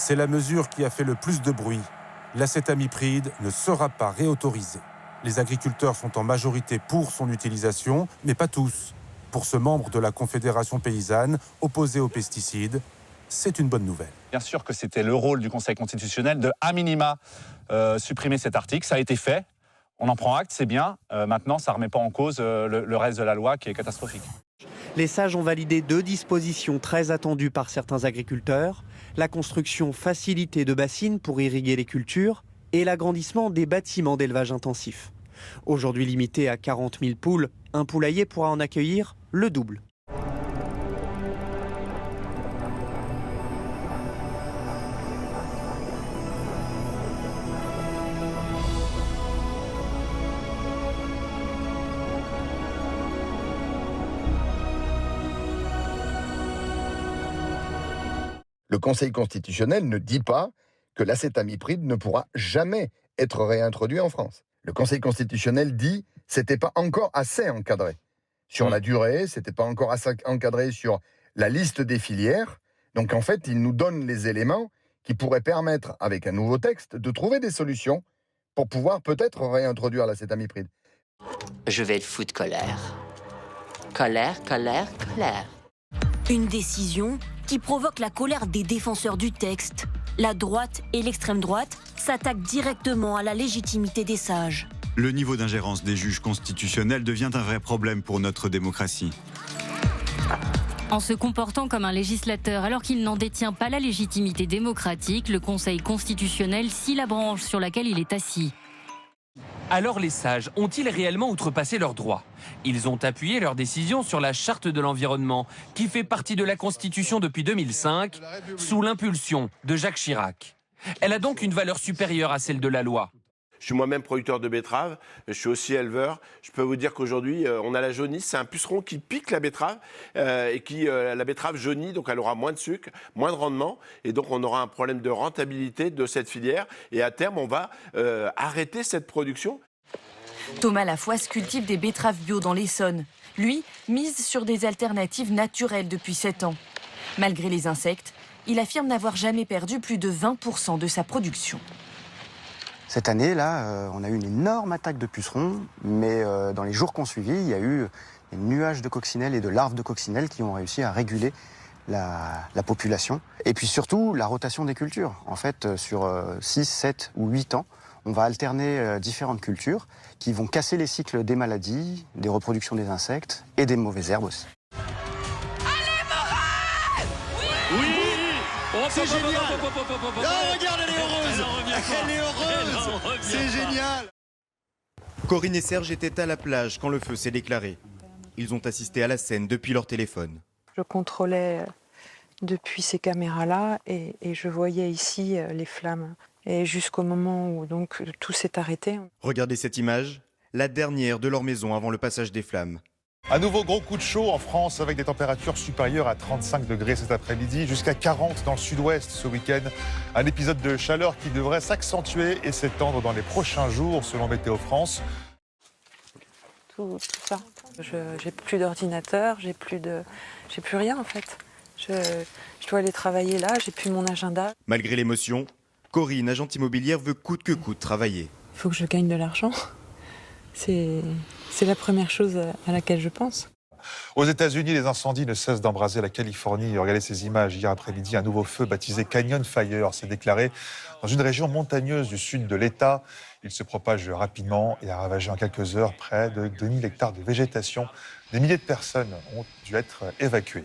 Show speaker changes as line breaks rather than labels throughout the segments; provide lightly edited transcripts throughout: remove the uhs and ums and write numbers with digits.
C'est la mesure qui a fait le plus de bruit. L'acétamipride ne sera pas réautorisé. Les agriculteurs sont en majorité pour son utilisation, mais pas tous. Pour ce membre de la Confédération paysanne, opposé aux pesticides, c'est une bonne nouvelle.
Bien sûr que c'était le rôle du Conseil constitutionnel de, à minima, supprimer cet article. Ça a été fait. On en prend acte, c'est bien. Maintenant, ça ne remet pas en cause le reste de la loi qui est catastrophique.
Les sages ont validé 2 dispositions très attendues par certains agriculteurs. La construction facilitée de bassines pour irriguer les cultures et l'agrandissement des bâtiments d'élevage intensif. Aujourd'hui limité à 40 000 poules, un poulailler pourra en accueillir le double.
Le Conseil constitutionnel ne dit pas que l'acétamipride ne pourra jamais être réintroduit en France. Le Conseil constitutionnel dit que ce n'était pas encore assez encadré sur la durée, ce n'était pas encore assez encadré sur la liste des filières. Donc en fait, il nous donne les éléments qui pourraient permettre, avec un nouveau texte, de trouver des solutions pour pouvoir peut-être réintroduire l'acétamipride.
Je vais être fou de colère. Colère, colère, colère.
Une décision qui provoque la colère des défenseurs du texte. La droite et l'extrême droite s'attaquent directement à la légitimité des sages.
Le niveau d'ingérence des juges constitutionnels devient un vrai problème pour notre démocratie.
En se comportant comme un législateur alors qu'il n'en détient pas la légitimité démocratique, le Conseil constitutionnel scie la branche sur laquelle il est assis.
Alors les sages ont-ils réellement outrepassé leurs droits? Ils ont appuyé leur décision sur la charte de l'environnement, qui fait partie de la Constitution depuis 2005, sous l'impulsion de Jacques Chirac. Elle a donc une valeur supérieure à celle de la loi.
Je suis moi-même producteur de betteraves, je suis aussi éleveur. Je peux vous dire qu'aujourd'hui, on a la jaunisse, c'est un puceron qui pique la betterave et qui, la betterave jaunit, donc elle aura moins de sucre, moins de rendement. Et donc on aura un problème de rentabilité de cette filière. Et à terme, on va arrêter cette production.
Thomas Lafoisse cultive des betteraves bio dans l'Essonne. Lui, mise sur des alternatives naturelles depuis 7 ans. Malgré les insectes, il affirme n'avoir jamais perdu plus de 20% de sa production.
Cette année, là, on a eu une énorme attaque de pucerons, mais dans les jours qui ont suivi, il y a eu des nuages de coccinelles et de larves de coccinelles qui ont réussi à réguler la population. Et puis surtout, la rotation des cultures. En fait, sur 6, 7 ou 8 ans, on va alterner différentes cultures qui vont casser les cycles des maladies, des reproductions des insectes et des mauvaises herbes aussi.
Allez, Morane! Oui!
C'est génial! Regarde, elle est heureuse! Elle est heureuse! C'est génial!
Corinne et Serge étaient à la plage quand le feu s'est déclaré. Ils ont assisté à la scène depuis leur téléphone.
Je contrôlais depuis ces caméras-là et je voyais ici les flammes. Et jusqu'au moment où donc, tout s'est arrêté.
Regardez cette image, la dernière de leur maison avant le passage des flammes.
Un nouveau gros coup de chaud en France avec des températures supérieures à 35 degrés cet après-midi, jusqu'à 40 dans le sud-ouest ce week-end. Un épisode de chaleur qui devrait s'accentuer et s'étendre dans les prochains jours selon Météo France.
Tout ça. J'ai plus d'ordinateur, j'ai plus rien en fait. Je dois aller travailler là, j'ai plus mon agenda.
Malgré l'émotion, Corinne, agente immobilière, veut coûte que coûte travailler.
Il faut que je gagne de l'argent. C'est la première chose à laquelle je pense.
Aux États-Unis, les incendies ne cessent d'embraser la Californie. Regardez ces images. Hier après-midi, un nouveau feu baptisé Canyon Fire s'est déclaré dans une région montagneuse du sud de l'État. Il se propage rapidement et a ravagé en quelques heures près de 2000 hectares de végétation. Des milliers de personnes ont dû être évacuées.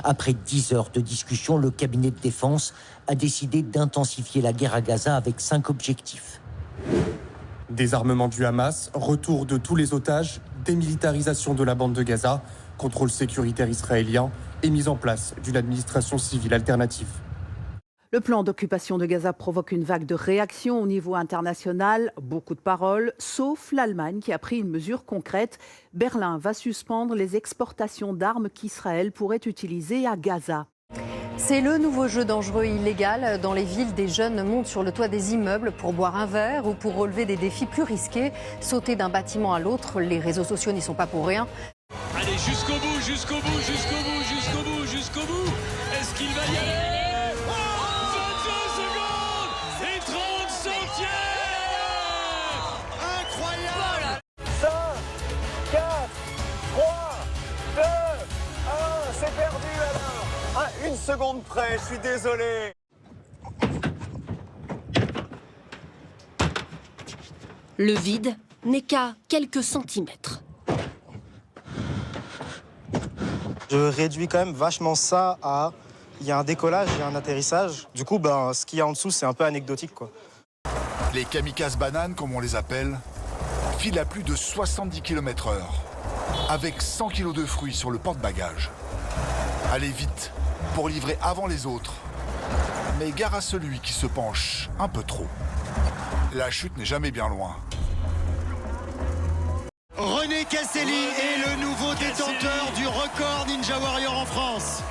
Après 10 heures de discussion, le cabinet de défense a décidé d'intensifier la guerre à Gaza avec 5 objectifs.
Désarmement du Hamas, retour de tous les otages, démilitarisation de la bande de Gaza, contrôle sécuritaire israélien et mise en place d'une administration civile alternative.
Le plan d'occupation de Gaza provoque une vague de réactions au niveau international. Beaucoup de paroles, sauf l'Allemagne qui a pris une mesure concrète. Berlin va suspendre les exportations d'armes qu'Israël pourrait utiliser à Gaza.
C'est le nouveau jeu dangereux et illégal. Dans les villes, des jeunes montent sur le toit des immeubles pour boire un verre ou pour relever des défis plus risqués. Sauter d'un bâtiment à l'autre, les réseaux sociaux n'y sont pas pour rien.
Jusqu'au bout, jusqu'au bout, jusqu'au bout, jusqu'au bout, jusqu'au bout. Est-ce qu'il va y aller? 22 secondes et 30 centièmes.
Incroyable.
5, 4, 3, 2, 1, c'est perdu alors. À 1 seconde près, je suis désolé.
Le vide n'est qu'à quelques centimètres.
Je réduis quand même vachement ça à... Il y a un décollage, il y a un atterrissage. Du coup, ce qu'il y a en dessous, c'est un peu anecdotique, quoi.
Les kamikazes bananes, comme on les appelle, filent à plus de 70 km/h, avec 100 kg de fruits sur le porte-bagages. Allez vite, pour livrer avant les autres. Mais gare à celui qui se penche un peu trop. La chute n'est jamais bien loin.
René Casselli est le nouveau détenteur du record Ninja Warrior en France.